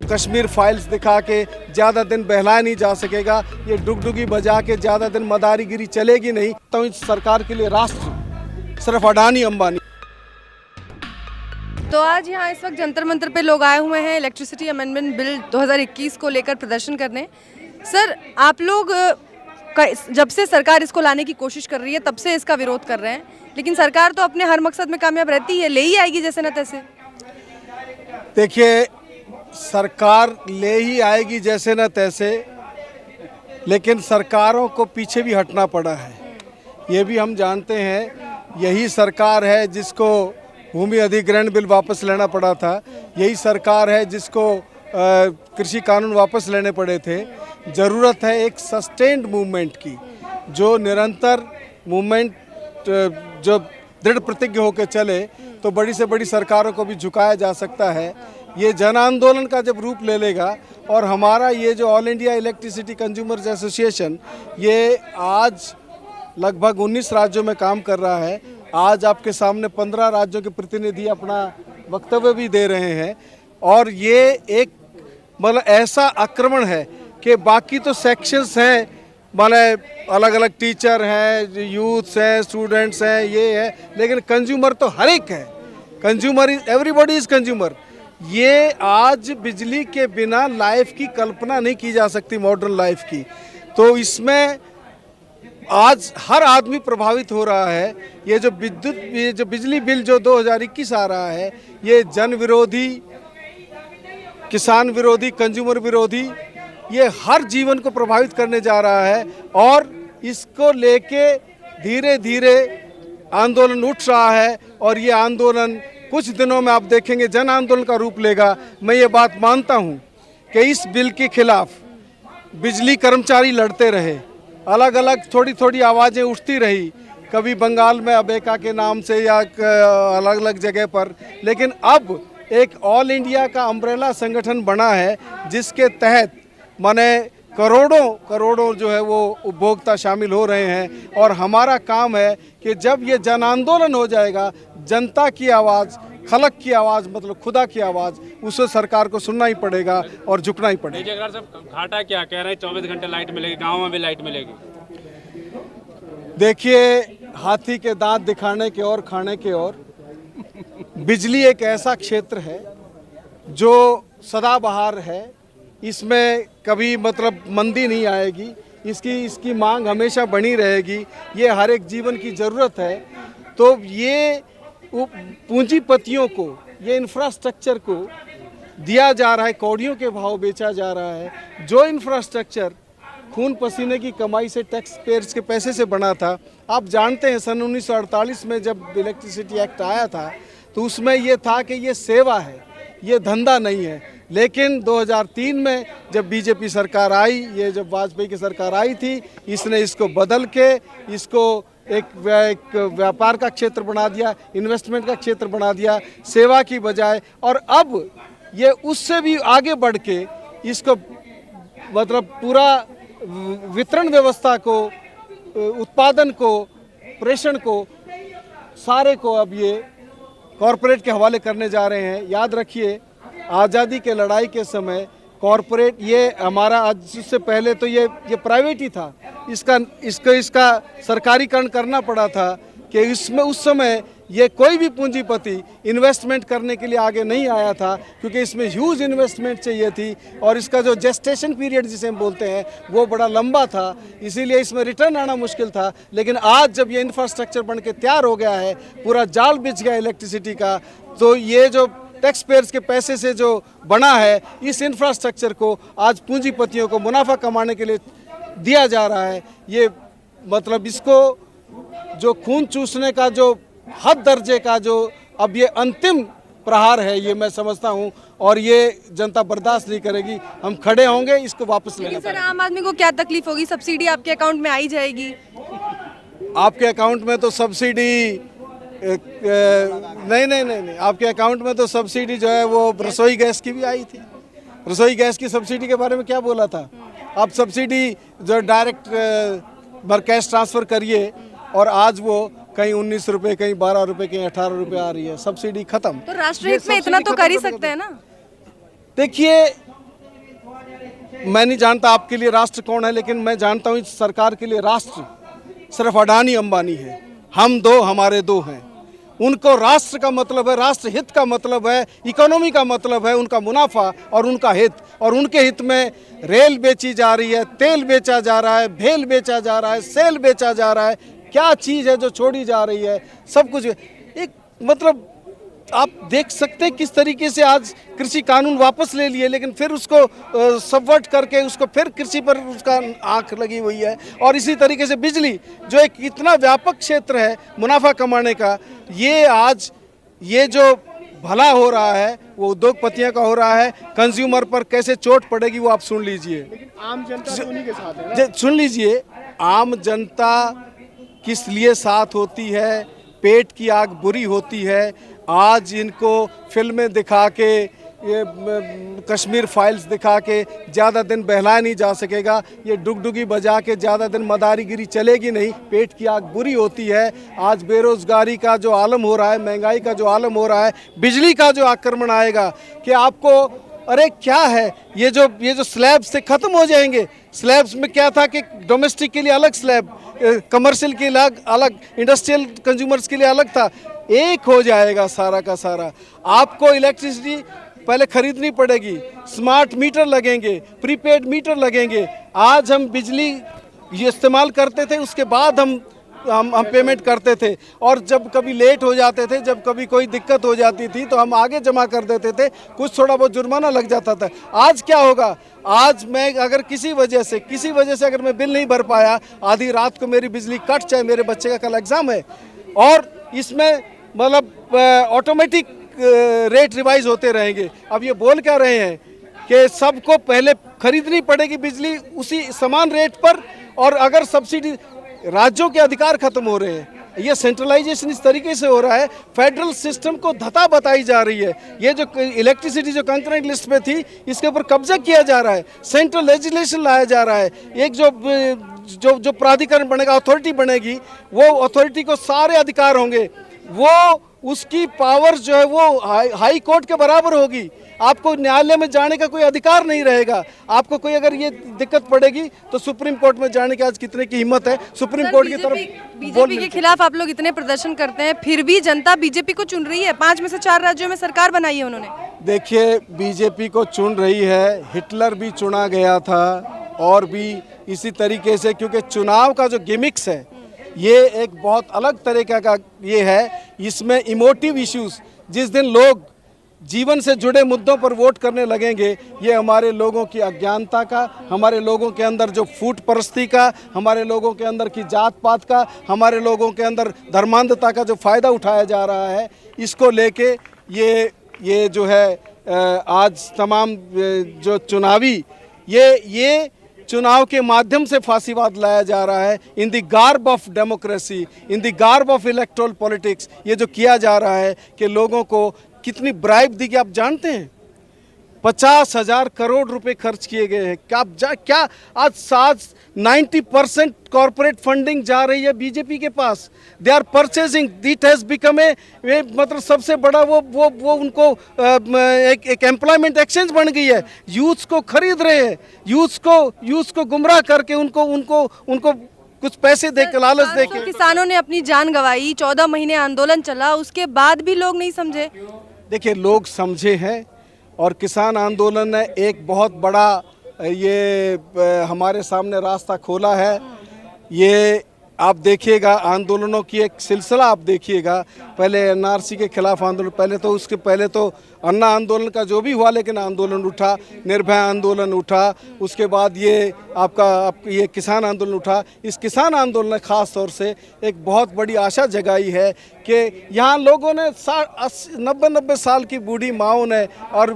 Kashmir files दिखा के ज़्यादा दिन बहलाया नहीं जा सकेगा, ये डुगडुगी बजा के ज़्यादा दिन मदारीगिरी चलेगी नहीं। तो इस सरकार के लिए राष्ट्र सिर्फ अडानी अंबानी। तो आज यहाँ इस वक्त जंतर मंतर पे लोग आए हुए हैं इलेक्ट्रिसिटी अमेंडमेंट बिल 2021 को लेकर प्रदर्शन करने। सर, आप लोग जब से सरकार इसको लाने की कोशिश कर रही है तब से इसका विरोध कर रहे हैं, लेकिन सरकार तो अपने हर मकसद में कामयाब रहती है, ले ही आएगी जैसे न तैसे। देखिए, सरकार ले ही आएगी जैसे न तैसे, लेकिन सरकारों को पीछे भी हटना पड़ा है, ये भी हम जानते हैं। यही सरकार है जिसको भूमि अधिग्रहण बिल वापस लेना पड़ा था, यही सरकार है जिसको कृषि कानून वापस लेने पड़े थे। ज़रूरत है एक सस्टेन्ड मूवमेंट की, जो निरंतर मूवमेंट, जो दृढ़ प्रतिज्ञ होकर चले तो बड़ी से बड़ी सरकारों को भी झुकाया जा सकता है। ये जन आंदोलन का जब रूप ले लेगा, और हमारा ये जो all India electricity consumers association, ये आज लगभग 19 राज्यों में काम कर रहा है। आज आपके सामने 15 राज्यों के प्रतिनिधि अपना वक्तव्य भी दे रहे हैं, और ये एक मतलब ऐसा आक्रमण है कि बाकी तो सेक्शंस हैं, मतलब अलग अलग टीचर हैं, यूथ्स हैं, स्टूडेंट्स हैं, ये है, लेकिन कंज्यूमर तो हर एक है। Consumer is everybody is consumer. ये आज बिजली के बिना लाइफ की कल्पना नहीं की जा सकती, मॉडर्न लाइफ की। तो इसमें आज हर आदमी प्रभावित हो रहा है। ये जो बिजली बिल जो 2021 आ रहा है, ये जन विरोधी, किसान विरोधी, कंज्यूमर विरोधी, ये हर जीवन को प्रभावित करने जा रहा है। और इसको लेके धीरे धीरे आंदोलन उठ रहा है, और ये आंदोलन कुछ दिनों में आप देखेंगे जन आंदोलन का रूप लेगा। मैं ये बात मानता हूँ कि इस बिल के खिलाफ बिजली कर्मचारी लड़ते रहे, अलग अलग थोड़ी थोड़ी आवाज़ें उठती रही, कभी बंगाल में अबेका के नाम से या अलग अलग जगह पर, लेकिन अब एक ऑल इंडिया का अम्ब्रेला संगठन बना है जिसके तहत माने करोड़ों जो है वो उपभोक्ता शामिल हो रहे हैं। और हमारा काम है कि जब ये जन आंदोलन हो जाएगा, जनता की आवाज़, खलक की आवाज़, मतलब खुदा की आवाज़, उसे सरकार को सुनना ही पड़ेगा और झुकना ही पड़ेगा। अगर सब घाटा क्या कह रहे हैं, 24 घंटे लाइट मिलेगी, गाँव में भी लाइट मिलेगी। देखिए, हाथी के दांत दिखाने के और खाने के और, बिजली एक ऐसा क्षेत्र है जो सदाबहार है, इसमें कभी मतलब मंदी नहीं आएगी, इसकी मांग हमेशा बनी रहेगी, ये हर एक जीवन की ज़रूरत है। तो ये पूंजीपतियों को, ये इंफ्रास्ट्रक्चर को दिया जा रहा है, कौड़ियों के भाव बेचा जा रहा है। जो इंफ्रास्ट्रक्चर खून पसीने की कमाई से, टैक्स पेयर्स के पैसे से बना था। आप जानते हैं सन 1948 में जब इलेक्ट्रिसिटी एक्ट आया था तो उसमें ये था कि ये सेवा है, ये धंधा नहीं है। लेकिन 2003 में जब बीजेपी सरकार आई, ये जब वाजपेयी की सरकार आई थी, इसने इसको बदल के इसको एक व्यापार का क्षेत्र बना दिया, इन्वेस्टमेंट का क्षेत्र बना दिया, सेवा की बजाय। और अब ये उससे भी आगे बढ़ के इसको मतलब पूरा वितरण व्यवस्था को, उत्पादन को, प्रेषण को, सारे को अब ये कॉरपोरेट के हवाले करने जा रहे हैं। याद रखिए, आज़ादी के लड़ाई के समय कॉरपोरेट, ये हमारा आज से पहले तो ये प्राइवेट ही था, इसका सरकारीकरण करना पड़ा था कि इसमें उस समय ये कोई भी पूंजीपति इन्वेस्टमेंट करने के लिए आगे नहीं आया था, क्योंकि इसमें ह्यूज इन्वेस्टमेंट चाहिए थी और इसका जो जेस्टेशन पीरियड जिसे हम बोलते हैं वो बड़ा लंबा था, इसीलिए इसमें रिटर्न आना मुश्किल था। लेकिन आज जब ये इंफ्रास्ट्रक्चर बन के तैयार हो गया है, पूरा जाल बिछ गया इलेक्ट्रिसिटी का, तो ये जो टैक्स पेयर्स के पैसे से जो बना है, इस इंफ्रास्ट्रक्चर को आज पूंजीपतियों को मुनाफा कमाने के लिए दिया जा रहा है। ये मतलब इसको जो खून चूसने का जो हद दर्जे का जो अब ये अंतिम प्रहार है, ये मैं समझता हूँ, और ये जनता बर्दाश्त नहीं करेगी। हम खड़े होंगे इसको वापस लेने। सर, आम आदमी को क्या तकलीफ होगी? सब्सिडी आपके अकाउंट में आई जाएगी? आपके अकाउंट में तो सब्सिडी नहीं, आपके अकाउंट में तो सब्सिडी जो है वो रसोई गैस की भी आई थी। रसोई गैस की सब्सिडी के बारे में क्या बोला था? आप सब्सिडी जो डायरेक्ट कैश ट्रांसफ़र करिए, और आज वो कहीं 19 रुपये, कहीं 12 रुपये, कहीं 18 रुपये आ रही है, सब्सिडी खत्म। तो राष्ट्रहित में इतना तो कर ही सकते हैं ना। देखिए, मैं नहीं जानता आपके लिए राष्ट्र कौन है, लेकिन मैं जानता हूँ इस सरकार के लिए राष्ट्र सिर्फ अडानी अंबानी है। हम दो हमारे दो हैं। उनको राष्ट्र का मतलब है, राष्ट्र हित का मतलब है, इकोनॉमी का मतलब है उनका मुनाफा और उनका हित। और उनके हित में रेल बेची जा रही है, तेल बेचा जा रहा है, भेल बेचा जा रहा है, सेल बेचा जा रहा है। क्या चीज़ है जो छोड़ी जा रही है? सब कुछ एक मतलब आप देख सकते हैं किस तरीके से आज कृषि कानून वापस ले लिए, लेकिन फिर उसको सबवर्ट करके उसको फिर कृषि पर उसका आंख लगी हुई है। और इसी तरीके से बिजली जो एक इतना व्यापक क्षेत्र है मुनाफा कमाने का, ये आज ये जो भला हो रहा है वो उद्योगपतियों का हो रहा है। कंज्यूमर पर कैसे चोट पड़ेगी वो आप सुन लीजिए। आम जनता तो उन्हीं के साथ है ना? सुन लीजिए, आम जनता किस लिए साथ होती है? पेट की आग बुरी होती है। आज इनको फिल्में दिखा के, ये कश्मीर फाइल्स दिखा के ज़्यादा दिन बहलाया नहीं जा सकेगा। ये डुगडुगी बजा के ज़्यादा दिन मदारीगिरी चलेगी नहीं। पेट की आग बुरी होती है। आज बेरोज़गारी का जो आलम हो रहा है, महंगाई का जो आलम हो रहा है, बिजली का जो आक्रमण आएगा कि आपको, अरे क्या है ये जो स्लैब से ख़त्म हो जाएंगे। स्लैब्स में क्या था कि डोमेस्टिक के लिए अलग स्लैब, कमर्शियल के लिए अलग, इंडस्ट्रियल कंज्यूमर्स के लिए अलग था। एक हो जाएगा सारा का सारा। आपको इलेक्ट्रिसिटी पहले खरीदनी पड़ेगी, स्मार्ट मीटर लगेंगे, प्रीपेड मीटर लगेंगे। आज हम बिजली ये इस्तेमाल करते थे, उसके बाद हम पेमेंट करते थे। और जब कभी लेट हो जाते थे, जब कभी कोई दिक्कत हो जाती थी तो हम आगे जमा कर देते थे, कुछ थोड़ा बहुत जुर्माना लग जाता था। आज क्या होगा? आज मैं अगर किसी वजह से अगर मैं बिल नहीं भर पाया, आधी रात को मेरी बिजली कट, चाहे मेरे बच्चे का कल एग्ज़ाम है, और इसमें मतलब ऑटोमेटिक रेट रिवाइज होते रहेंगे। अब ये बोल क्या रहे हैं कि सबको पहले खरीदनी पड़ेगी बिजली उसी समान रेट पर, और अगर सब्सिडी, राज्यों के अधिकार खत्म हो रहे हैं। ये सेंट्रलाइजेशन इस तरीके से हो रहा है, फेडरल सिस्टम को धता बताई जा रही है। ये जो इलेक्ट्रिसिटी जो कंकरेंट लिस्ट में थी, इसके ऊपर कब्जा किया जा रहा है, सेंट्रल लेजिस्लेशन लाया जा रहा है। एक जो प्राधिकरण बनेगा, अथॉरिटी बनेगी, वो अथॉरिटी को सारे अधिकार होंगे। वो उसकी पावर जो है वो हाई कोर्ट के बराबर होगी। आपको न्यायालय में जाने का कोई अधिकार नहीं रहेगा। आपको कोई अगर ये दिक्कत पड़ेगी तो सुप्रीम कोर्ट में जाने की आज कितने की हिम्मत है सुप्रीम कोर्ट की तरफ? बीजेपी के खिलाफ आप लोग इतने प्रदर्शन करते हैं, फिर भी जनता बीजेपी को चुन रही है। 5 में से 4 राज्यों में सरकार बनाई है उन्होंने। देखिए, बीजेपी को चुन रही है, हिटलर भी चुना गया था, और भी इसी तरीके से, क्योंकि चुनाव का जो गिमिक्स है ये एक बहुत अलग तरीके का ये है। इसमें इमोटिव इश्यूज, जिस दिन लोग जीवन से जुड़े मुद्दों पर वोट करने लगेंगे, ये हमारे लोगों की अज्ञानता का, हमारे लोगों के अंदर जो फूट परस्ती का, हमारे लोगों के अंदर की जात पात का, हमारे लोगों के अंदर धर्मांधता का जो फ़ायदा उठाया जा रहा है, इसको लेके ये जो है आज तमाम जो चुनावी ये चुनाव के माध्यम से फांसीवाद लाया जा रहा है। In the garb of democracy, in the garb of electoral politics, ये जो किया जा रहा है कि लोगों को कितनी ब्राइब दी गई आप जानते हैं? 50,000 करोड़ रुपए खर्च किए गए हैं। क्या आज 90% कॉर्पोरेट फंडिंग जा रही है बीजेपी के पास। They are purchasing, it has become मतलब सबसे बड़ा वो उनको एक एम्प्लॉयमेंट एक्सचेंज बन गई है। यूथ को खरीद रहे हैं, यूथ को गुमराह करके उनको कुछ पैसे दे के, लालच दे के। किसानों ने अपनी जान गंवाई, 14 महीने आंदोलन चला, उसके बाद भी लोग नहीं समझे। देखिए, लोग समझे हैं, और किसान आंदोलन ने एक बहुत बड़ा ये हमारे सामने रास्ता खोला है। ये आप देखिएगा, आंदोलनों की एक सिलसिला आप देखिएगा। पहले एनआरसी के खिलाफ आंदोलन, पहले तो अन्ना आंदोलन का जो भी हुआ, लेकिन आंदोलन उठा, निर्भया आंदोलन उठा, उसके बाद ये ये किसान आंदोलन उठा। इस किसान आंदोलन ने ख़ास तौर से एक बहुत बड़ी आशा जगाई है कि यहाँ लोगों ने 90 साल की बूढ़ी माओं ने और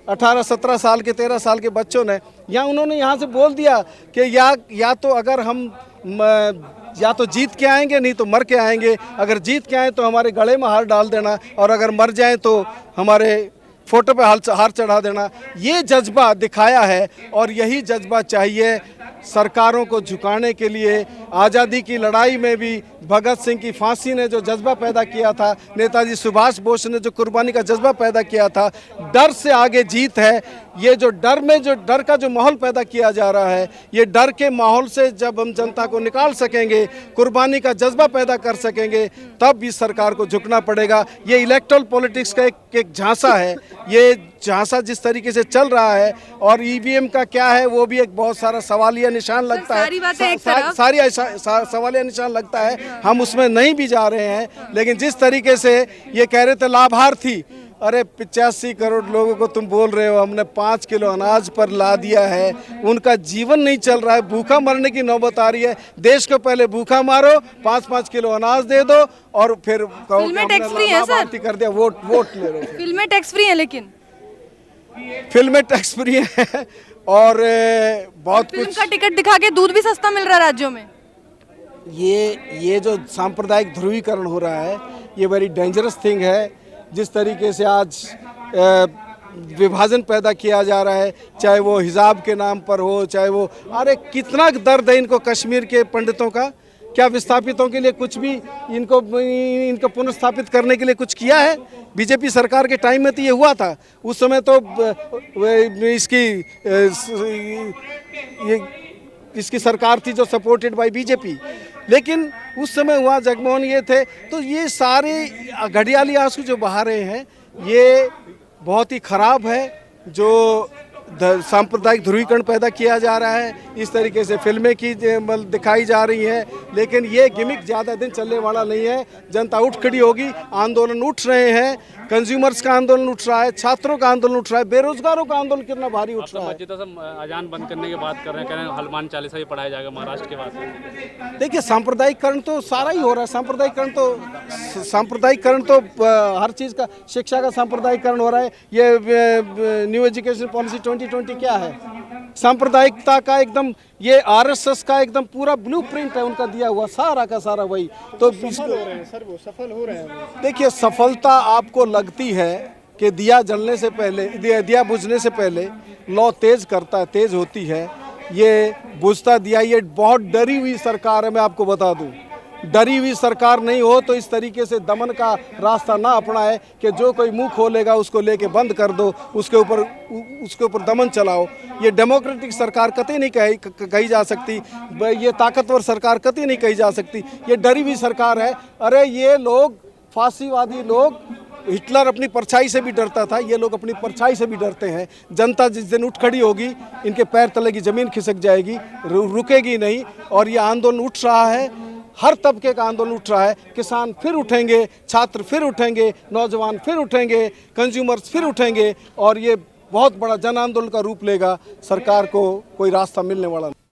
18-17 साल के 13 साल के बच्चों ने उन्होंने यहाँ से बोल दिया कि या तो अगर हम या तो जीत के आएंगे, नहीं तो मर के आएंगे। अगर जीत के आए तो हमारे गले में हार डाल देना, और अगर मर जाएं तो हमारे फोटो पे हार चढ़ा देना। ये जज्बा दिखाया है, और यही जज्बा चाहिए सरकारों को झुकाने के लिए। आज़ादी की लड़ाई में भी भगत सिंह की फांसी ने जो जज्बा पैदा किया था, नेताजी सुभाष बोस ने जो कुर्बानी का जज्बा पैदा किया था, डर से आगे जीत है। ये जो डर का जो माहौल पैदा किया जा रहा है, ये डर के माहौल से जब हम जनता को निकाल सकेंगे, कुर्बानी का जज्बा पैदा कर सकेंगे, तब इस सरकार को झुकना पड़ेगा। ये इलेक्टोरल पॉलिटिक्स का एक झांसा है। ये झांसा जिस तरीके से चल रहा है और ईवीएम का क्या है वो भी एक बहुत सारा सवालिया निशान लगता है। सारी बातें एक तरफ। सारी सवालिया निशान लगता है, हम उसमें नहीं भी जा रहे हैं। लेकिन जिस तरीके से ये कह रहे थे लाभार्थी, अरे 85 करोड़ लोगों को तुम बोल रहे हो हमने 5 किलो अनाज पर ला दिया है, उनका जीवन नहीं चल रहा है, भूखा मरने की नौबत आ रही है। देश को पहले भूखा मारो, 5-5 किलो अनाज दे दो और फिर कहो कि फिल्में टैक्स फ्री है सर, लाभार्थी कर दिया, वोट ले रहे हो। फिल्में टैक्स फ्री है, लेकिन फिल्में टैक्स फ्री है और बहुत फिल्म कुछ। का टिकट दिखा के दूध भी सस्ता मिल रहा है राज्यों में। ये जो सांप्रदायिक ध्रुवीकरण हो रहा है, ये वेरी डेंजरस थिंग है। जिस तरीके से आज विभाजन पैदा किया जा रहा है, चाहे वो हिजाब के नाम पर हो, चाहे वो, अरे कितना दर्द है इनको कश्मीर के पंडितों का। क्या विस्थापितों के लिए कुछ भी इनको पुनर्स्थापित करने के लिए कुछ किया है? बीजेपी सरकार के टाइम में तो ये हुआ था। उस समय तो इसकी सरकार थी जो सपोर्टेड बाय बीजेपी, लेकिन उस समय हुआ, जगमोहन ये थे। तो ये सारे घड़ियाली आंसू जो बहा रहे हैं, ये बहुत ही खराब है। जो सांप्रदायिक ध्रुवीकरण पैदा किया जा रहा है, इस तरीके से फिल्में की दिखाई जा रही हैं, लेकिन ये गिमिक ज़्यादा दिन चलने वाला नहीं है। जनता उठ खड़ी होगी, आंदोलन उठ रहे हैं, कंज्यूमर्स का आंदोलन उठ रहा है, छात्रों का आंदोलन उठ रहा है, बेरोजगारों का आंदोलन कितना भारी उठ रहा है। मस्जिद से अजान बंद करने की बात कर रहे हैं, कह रहे हैं हनुमान चालीसा भी पढ़ाया जाएगा महाराष्ट्र के बाद। देखिए, सांप्रदायिकरण तो सारा ही हो रहा है। सांप्रदायिकरण तो हर चीज़ का, शिक्षा का सांप्रदायिकरण हो रहा है। ये न्यू एजुकेशन पॉलिसी 2020 क्या है? सांप्रदायिकता का एकदम, ये आरएसएस का एकदम पूरा ब्लूप्रिंट है उनका दिया हुआ, सारा का सारा वही। तो सफल हो रहे हैं सर, वो सफल हो रहे हैं। देखिए, सफलता आपको लगती है कि दिया जलने से पहले, दिया बुझने से पहले लौ तेज करता है, तेज होती है। ये बुझता दिया, ये बहुत डरी हुई सरकार है। मैं आपको बता दूं, डरी हुई सरकार नहीं हो तो इस तरीके से दमन का रास्ता ना अपनाए कि जो कोई मुंह खोलेगा उसको लेके बंद कर दो, उसके ऊपर दमन चलाओ। ये डेमोक्रेटिक सरकार कतई नहीं कही जा सकती, ये ताकतवर सरकार कतई नहीं कही जा सकती। ये डरी हुई सरकार है। अरे ये लोग, फांसीवादी लोग, हिटलर अपनी परछाई से भी डरता था, ये लोग अपनी परछाई से भी डरते हैं। जनता जिस दिन उठ खड़ी होगी, इनके पैर तले की ज़मीन खिसक जाएगी, रुकेगी नहीं। और ये आंदोलन उठ रहा है, हर तबके का आंदोलन उठ रहा है। किसान फिर उठेंगे, छात्र फिर उठेंगे, नौजवान फिर उठेंगे, कंज्यूमर्स फिर उठेंगे और ये बहुत बड़ा जन आंदोलन का रूप लेगा। सरकार को कोई रास्ता मिलने वाला नहीं।